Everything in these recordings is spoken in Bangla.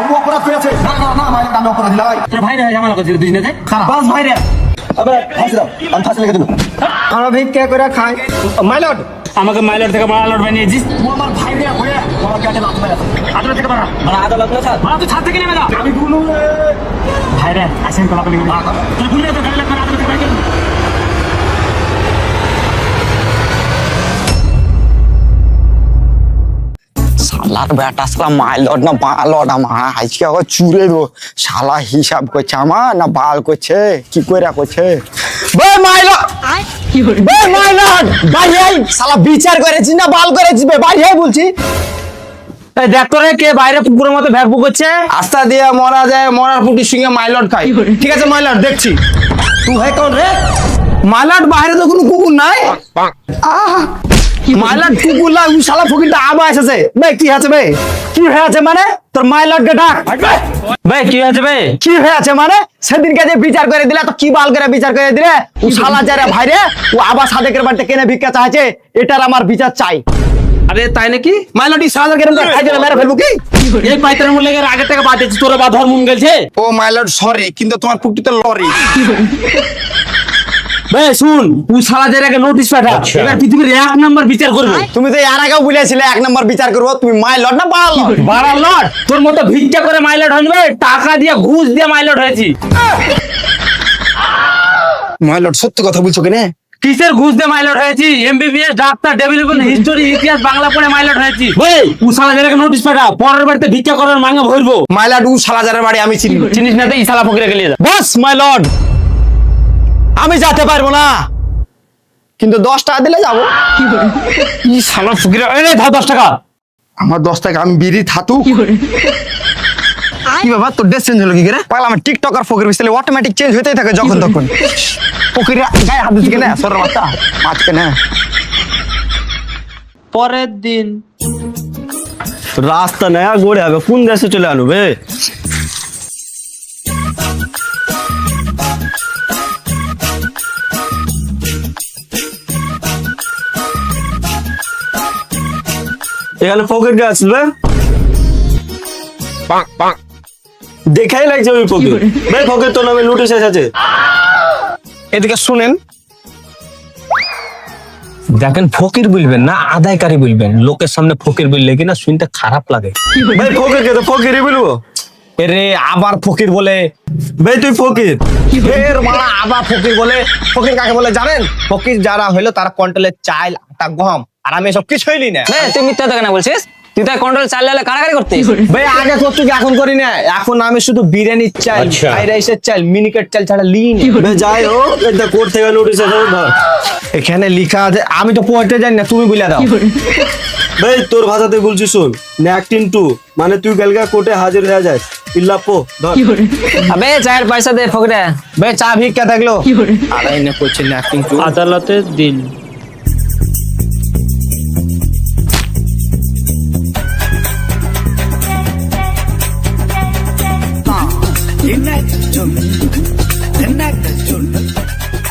ও অপরাধ করেছে। না না না মাইলট, আমি অপরাধ লাই। তোর ভাই রে ঝামেলা করছিস দুই দিনে বাস ভাই রে, আবে ফাঁসি দাও, আমি ফাঁসি লিখে দেবো। আমরা ভিক্ষা করে খাই। মাইলট, আমাকে মাইলট থেকে মাইলট বানিয়েছিস। ও আমার ভাই রে হয়ে আমার কাছে লাথ মেরে আদালত থেকে বাড়া মানে আদালত না স্যার, তুই ছাদ থেকে নেমে যা। আমি গুলো ভাই রে আসেন তো লাগালি তুই ভুলে তো গাড়ি লাগবে আদালত থেকে বাইরে শালার বেটা শালা মাইলট না বালট আমার আজকে আবার চুরে দেবো। শালা হিসাব করছে আমার না বাল করছে, কি করে করছে। বে মাইলট, বে মাইলট বাইরে আই। শালা বিচার করেছিস না বাল করেছিস? বে বাইরে আই বলছি। এই দেখ তোরে কে বাইরে পুকুরের মতো ভ্যাকবু করছে। আস্তা দিয়ে মরা যায়, মরার পুটির সঙ্গে মাইলট খাই। ঠিক আছে মাইলট, দেখছি তুই হয় কোন রে। মাইলট বাইরে তো কোনো কুকুর নাই। মাইলট কুকুর লা, ও শালা ফকিরটা আবার এসেছে। বে কি আছে বে, কি হয়েছে মানে? তোর মাইলটকে ডাক। ভাই কি হয়েছে ভাই? কি হয়েছে মানে? সেদিনকে যে বিচার করে দিলে তো কি বাল করে বিচার করে দিলে? ও শালা যারা ভাইরে ও আবার সাদেকের বাড়িতে কেনে ভিক্ষা চাইছে, এটার আমার বিচার চাই। আরে তাই নাকি? মাইলটি সাদের কেন খাই দিলে মেরে ফেলবো কি? এই পাইতার মূল্যে আগে থেকে বাদ দিচ্ছি, তোরা বা ধর্ম গেছে। ও মাইলট সরি, কিন্তু তোমার পুকটিতে লরি। ভাই শুন, তুই শালা যারাকে নোটিশ পাঠা, এবার পৃথিবীর 1 নাম্বার বিচার করবে। তুমি তো এর আগেও বলেছিলে 1 নম্বর বিচার করবো। তুমি মাইলট না বালট? বাড়া লট, তোর মতো ভিক্ষা করে মাইলট হইবে, টাকা দিয়ে ঘুষ দিয়ে মাইলট হয়েছি। মাইলট সত্যি কথা বলছো কেন? কিসের ঘুষ দিয়ে মাইলট হয়েছি? এমবিবিএস, ডাক্তার, ডেভেলপমেন্ট, হিস্টোরি, ইতিহাস, বাংলা পড়ে মাইলট হয়েছি। ভাই ও শালা যারাকে নোটিশ পাঠা, পরের বাড়িতে ভিক্ষা করার মাঙ্গা ভরবো। মাইলট ও শালা যারা বাড়ি আমি চিনি। চিনিস না তো এই শালা ফকিরে গেলিয়ে যা। বস মাইলট, আমি যেতে পারবো না, কিন্তু 10 টাকা দিলে যাবো। এই শালা ফকিরে, এই ধর 10 টাকা। আমার 10 টাকা, আমি বিড়ি থাতু। কি বাবা তোর ড্রেস চেঞ্জ হলো কি করে? পাগল, আমার টিকটকার ফকির বিসলে অটোমেটিক চেঞ্জ হতেই থাকে যখন তখন। ফকির গায়ে হাত দিচ্ছে কেন? সরের বাচ্চা মাছ কেন? পরের দিন রাস্তা নয়া গোড়ে হবে, কোন দেশে চলে আনো বে? এখানে ফকির কে আসবে? দেখাই লাগছে ওই ফকির। ভাই ফকির তোর নামে নোটিশ এসেছে। এদিকে শুনেন, দেখেন ফকির বলবেন না আদায়কারী বলবেন। লোকের সামনে ফকির বললে কিনা শুনতে খারাপ লাগে। ভাই ফকির কে তো ফকিরই বলবো। এরে আবার ফকির বলে। ভাই তুই ফকির। ফের মারা আবার ফকির বলে। ফকির কাকে বলে জানেন? ফকির যারা হইলো তারা কন্ট্রোলের চাল, আটা, গম, আর আমি এসব কিছুই নি না। তুই মিথ্যা কথা কেন বলছিস? তুই তো কন্ট্রোল চালিয়ে কারাকারি করতিস। ভাই আগে করতো কি, এখন করি না। এখন আমি শুধু বিরিয়ানির চাল, ফ্রাইড রাইসের চাল, মিনিকেট চাল ছাড়া লিই না। ভাই যাই হোক, এটা কোর্ট থেকে নোটিশ এসেছে ধর। এখানে লেখা আছে, আমি তো পড়তে জানি না, তুমি বলে দাও। ভাই তোর ভাষাতে বলছি শোন, ন্যাকটিন 2 মানে তুই কালকে কোর্টে হাজির হয়ে যাস। ইল্লাপো ধর। আবে চায়ের পয়সা দে ফকিরে। ভাই চা ভিক্ষা থাকলো আড়াই না করছে ন্যাকটিন 2। আদালতের দিন।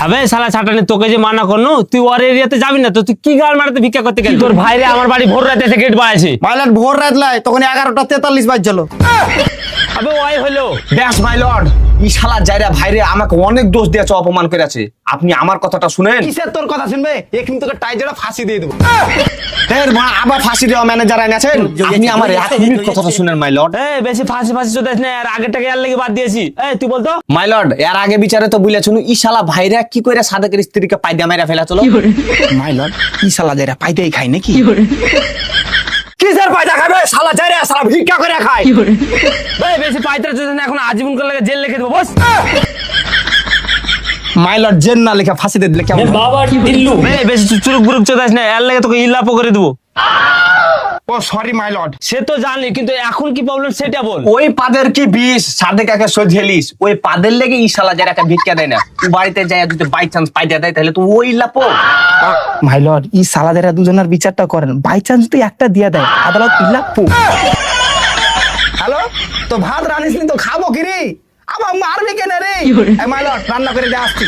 আবে শালা ছাটানি, তোকে যে মানা করনু, তুই ওর এরিয়াতে যাবি না তো তুই কি গাল মারাতে ভিক্ষা করতে গেলি? তোর ভাইরে আমার বাড়ি ভোর রাতে এসে গেট বাড়াইছে। মাইলট ভোর রাত লাই, তখন 11:43 বাজছিল। আবে ওই হলো ব্যাস মাই লর্ড, ই শালা যাইরা ভাইরে আমাকে অনেক দোষ দিয়েছে, অপমান করেছে। আপনি আমার কথাটা শুনেন। কিসের তোর কথা শুনবে? এখানে তোকে টাইজেরা ফাঁসি দিয়ে দেবো। এর মা আবার ফাঁসি দেওয়া ম্যানেজার আছেন। আপনি আমার 1 মিনিট কথাটা শুনেন মাই লর্ড। এই বেশি ফাঁসি ফাঁসি চোদাস না, আর আগেরটাকে আর লেগে বাদ দিয়েছি। এই তুই বলতো মাই লর্ড, এর আগে বিচারে তো বলেছেন ই শালা ভাইরা কি করে সাদেকের স্ত্রীকে পাইদা মেরা ফেলা চলো। মাই লর্ড, ই শালা যাইরা পাইদাই খায় নাকি? কিসের পায়দা খাবে? শালা যাইরা শালা ভিক্ষা করে খায়। এই বেশি পাইতে চোদাস না, এখন আজীবন করে লাগে জেল লিখে দেবো বস। মাই লর্ড, জেল না লেখা ফাঁসি দিয়ে দিলে কেমন? বাবা দিল্লু, এই বেশি চুরুক বুরুক চোদাস না, এর লাগে তোকে ইল্লাপো করে দেবো। ও সরি মাই লর্ড। সে তো জানি, কিন্তু এখন কি প্রবলেম সেটা বল। ওই পাদের কি বিষ সাদেকাকে সোঝেলিস, ওই পাদের লেগে ই শালা যারা একটা ভিক্ষা দেয় না, তুই বাড়িতে যায় যদি বাই চান্স পাইতে দেয় তাহলে তো ওই লাপো। মাই লর্ড, ই শালা যারা দুজনের বিচারটা করেন, বাই চান্স তুই একটা দিয়া দেয়, আদালত ইলাপো। হ্যালো, তো ভাত রানিস নি তো খাবো কি রে? আবার মারবি কেন রে? মাই লর্ড, রান্না করে দিয়ে আসছি।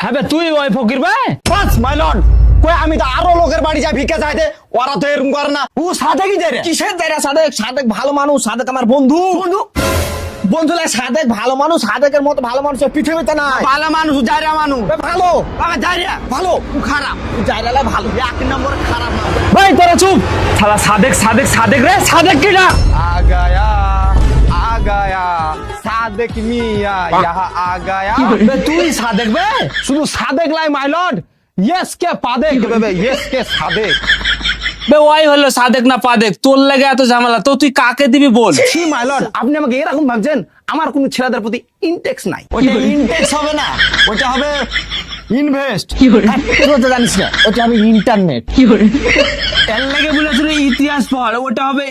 হ্যাঁ তুই ওই ফকির ভাই। বাস মাই লর্ড। কই আমি তো আরো লোকের বাড়ি যাই ভিক্ষা চাইতে, ওরা তো এরকম করে না। ও সাদেকই দেয় রে। কিসের দেয় রে সাদেক? সাদেক ভালো মানুষ, সাদেক আমার বন্ধু। বন্ধু লাগে সাদেক ভালো মানুষ, সাদেকের মতো ভালো মানুষ এই পৃথিবীতে নাই। ভালো মানুষ জায়রা মানুষ ভালো বাবা জায়রা ভালো ও খারাপ, জায়গালে ভালো, এক নম্বরে খারাপ না। ভাই তোরা চুপ। শালা সাদেক সাদেক সাদেক রে, সাদেক কি না? आ गया सादेक मिया यहाँ आ गया। বে তুই সাদেক বে, শুধু সাদেক লাই মাই লর্ড। ইয়েস কে পাদেক বে, ইয়েস কে সাদেক। বে ওই হলো সাদেক না পাদেক, তোর লাগে এত ঝামেলা, তো তুই কাকে দিবি বল? ছি মাই লর্ড, আপনি আমাকে এরকম ভাবছেন? আমার কোনো ছেলেদের প্রতি ইনটেক্স নাই। ওটা ইনটেক্স হবে না, ওটা হবে ইনভেস্ট। তুই তো জানিস না, ওটা হবে ইন্টারনেট। এর লাগে বলেছিল ইতিহাস পড়, ওটা হবে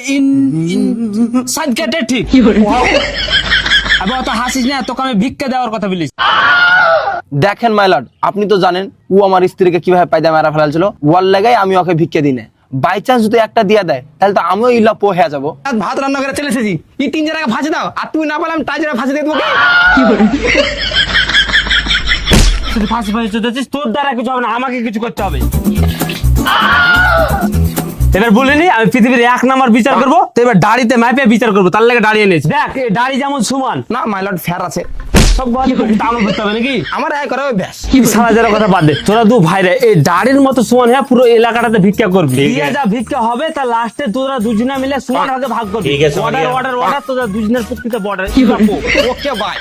সাদকাতে ঠিক। আবার অত হাসিস না, তোকে আমি ভিক্ষা দেওয়ার কথা বলিস। দেখেন মাই লর্ড, আপনি তো জানেন ও আমার স্ত্রীকে কিভাবে পায়দা মেরা ফেলাছিল। ওয়ার লাগাই আমি ওকে ভিক্ষা দিই না। বাই চান্স যদি একটা দিয়া দেয় তাহলে তো আমিও ইল্লা পো হয়ে যাবো। ভাত রান্না করে চলে এসেছি, এই 3 জনকে ফাঁসি দাও, আর তুই না পেলাম তাই জন্য ফাঁসি দিয়ে দেবো। তুই ফাঁসি ফাঁসি চলতেছিস, তোর দ্বারা কিছু হবে না, আমাকে কিছু করতে হবে। এবার বলিনি আমি পৃথিবীর 1 নাম্বার বিচার করবো, তো এবার দাড়িতে মাইপে বিচার করবো, তার লাগে দাঁড়িয়ে নিয়েছি। দেখ এই দাড়ি যেমন সমান, না মাই লর্ড, ফেয়ার আছে। সব দামও করতে হবে নাকি? আমার এই করে ব্যাস। কি সারা যারা কথা বাদ দে, তোরা দু ভাইরা এই দাড়ির মতো সমান হয়ে পুরো এলাকাটাতে ভিক্ষা করবি। দিয়ে যা ভিক্ষা হবে তা লাস্টে তোরা দুজনে মিলে সমান ভাগে ভাগ করবি। অর্ডার অর্ডার অর্ডার, তোরা দুজনের প্রত্যেকটা বর্ডার। Okay bye.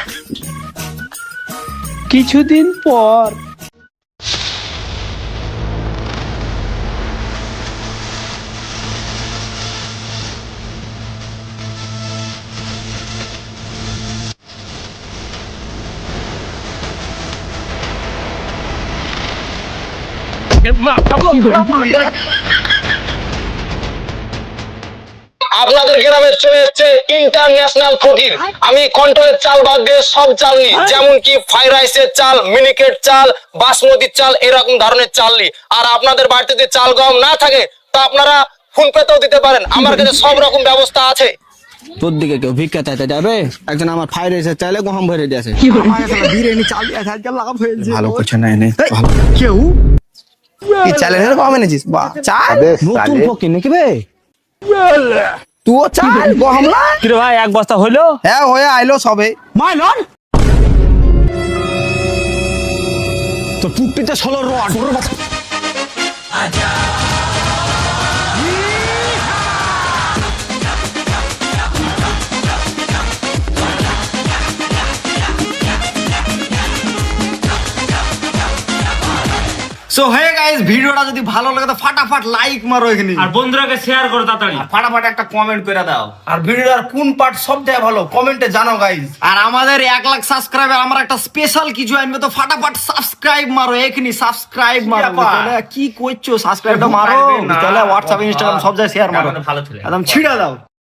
কিছুদিন পর আপনাদের গ্রামে চলে এসেছে ইন্টারন্যাশনাল ফকির। আমি কন্ট্রোলের চাল বাদ দিয়ে সব চাল নিই, যেমন কি ফ্রাইড রাইসের চাল, মিনিকেট চাল, বাসমতি চাল, এরকম ধরনের চাল নিই। আর আপনাদের বাড়িতে যদি চাল গম না থাকে তো আপনারা ফোন পেতেও দিতে পারেন, আমার কাছে সব রকম ব্যবস্থা আছে। তোর দিকে কেউ ভিক্ষা চাইতে যাবে, একজন আমার ফ্রাইড রাইসের চাইলে গহম ভরে দিয়েছে, আমাকে শালা বিরিয়ানি চাল দিয়ে আজকে লাভ হয়েছে। ভালো কিছু নাই নে। কেউ এই চ্যালেঞ্জের কম এনেছিস? বাহ, চাল নতুন ফকির নাকি বে? তুইও চাল গহম না? কিরে ভাই 1 বস্তা হইলো? হ্যাঁ হয়ে আইলো সবে। মাই লর্ড তো পুটপিতে 16 রড। সো হে গাইস, ভিডিওটা যদি ভালো লাগে তো ফাটাফাট লাইক মারো এখানে, আর বন্ধুরাকে শেয়ার করো তাড়াতাড়ি। ফাটাফাট একটা কমেন্ট করে দাও। আর ভিডিওটার কোন পার্ট সবথেকে ভালো কমেন্টে জানাও গাইস। আর আমাদের 1 লাখ সাবস্ক্রাইবার, আমরা একটা স্পেশাল কিছু আনবে, তো ফাটাফাট সাবস্ক্রাইব মারো এখানে, সাবস্ক্রাইব মারো। তাহলে কি কইছো, সাবস্ক্রাইবটা মারো, তাহলে হোয়াটসঅ্যাপ ইনস্টাগ্রাম সব জায়গায় শেয়ার মারো, ভালো ছেলে একদম ছিড়া দাও।